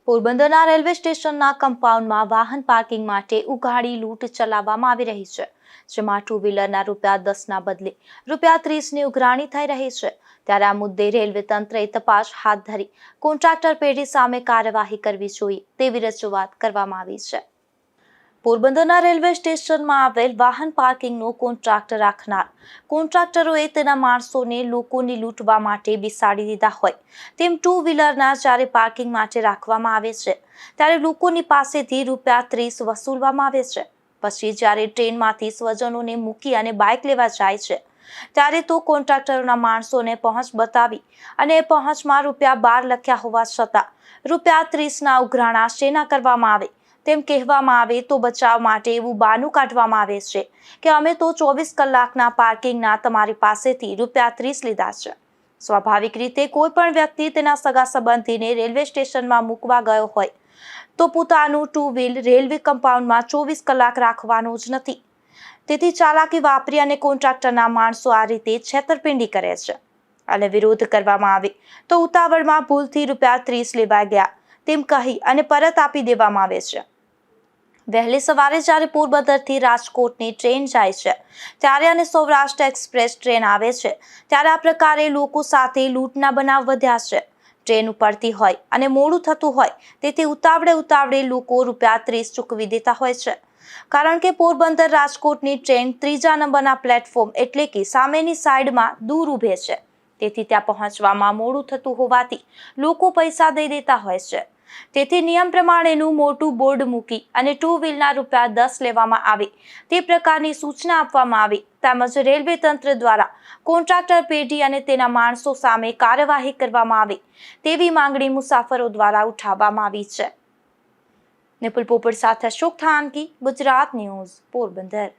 પોરબંદરના રેલવે સ્ટેશનના કમ્પાઉન્ડમાં વાહન પાર્કિંગ માટે ઉઘાડી લૂંટ ચલાવવામાં આવી રહી છે, જેમાં ટુ વ્હીલરના ₹10ના બદલે ₹30ની ઉઘરાણી થઈ રહી છે। ત્યારે આ મુદ્દે રેલવે તંત્રએ તપાસ હાથ ધરી કોન્ટ્રાક્ટર પેઢી સામે કાર્યવાહી કરવી જોઈએ તેવી રજૂઆત કરવામાં આવી છે। પોરબંદરના રેલવે સ્ટેશનમાં આવેલ વાહન પાર્કિંગનો કોન્ટ્રાક્ટ રાખનાર કોન્ટ્રાક્ટરોએ તેના માણસોને લોકોને લૂંટવા માટે બેસાડી દીધા હોય તેમ ટુ વ્હીલરના જ્યારે પાર્કિંગ માટે રાખવામાં આવે છે ત્યારે લોકોની પાસેથી ₹30 વસૂલવામાં આવે છે। પછી જ્યારે ટ્રેનમાંથી સ્વજનોને મૂકી અને બાઇક લેવા જાય છે ત્યારે તો કોન્ટ્રાક્ટરોના માણસોને પહોંચ બતાવી અને પહોંચમાં ₹12 લખ્યા હોવા છતાં ₹30ના ઉઘરાણા શેના કરવામાં આવે તેમ કહેવામાં આવે તો બચાવ માટે એવું બહાનું કાઢવામાં આવે છે કે અમે તો 24 કલાકના પાર્કિંગના તમારી પાસેથી ₹30 લીધા છે। સ્વાભાવિક રીતે કોઈ પણ વ્યક્તિ તેના સગા સંબંધીને રેલવે સ્ટેશનમાં મૂકવા ગયો હોય તો પોતાનું ટુ વ્હીલ રેલવે કમ્પાઉન્ડમાં 24 કલાક રાખવાનું જ નથી। તેથી ચાલાકી વાપરી અને કોન્ટ્રાક્ટરના માણસો આ રીતે છેતરપિંડી કરે છે અને વિરોધ કરવામાં આવે તો ઉતાવળમાં ભૂલથી ₹30 લેવાઈ ગયા તેમ કહી અને પરત આપી દેવામાં આવે છે। વહેલી સવારે જ્યારે પોરબંદરથી રાજકોટની ટ્રેન જાય છે ત્યારે અને સૌરાષ્ટ્ર એક્સપ્રેસ ટ્રેન આવે છે ત્યારે આ પ્રકારે લોકો સાથે લૂંટના બનાવ વધ્યા છે। ટ્રેન ઉપડતી હોય અને મોડું થતું હોય તેથી ઉતાવળે લોકો ₹30 ચૂકવી દેતા હોય છે, કારણ કે પોરબંદર રાજકોટની ટ્રેન 3જા નંબરના પ્લેટફોર્મ એટલે કે સામેની સાઈડમાં દૂર ઊભે છે, તેથી ત્યાં પહોંચવામાં મોડું થતું હોવાથી લોકો પૈસા દઈ દેતા હોય છે। તેથી નિયમ પ્રમાણેનું મોટું બોર્ડ મૂકી અને ટુ વ્હીલના ₹10 લેવામાં આવે તે પ્રકારની સૂચના આપવામાં આવે તેમજ રેલવે તંત્ર દ્વારા કોન્ટ્રાક્ટર પેઢી અને તેના માણસો સામે કાર્યવાહી કરવામાં આવે તેવી માંગણી મુસાફરો દ્વારા ઉઠાવવામાં આવી છે। નિપુલ પોપટ સાથે અશોક થાનકી, ગુજરાત ન્યૂઝ, પોરબંદર।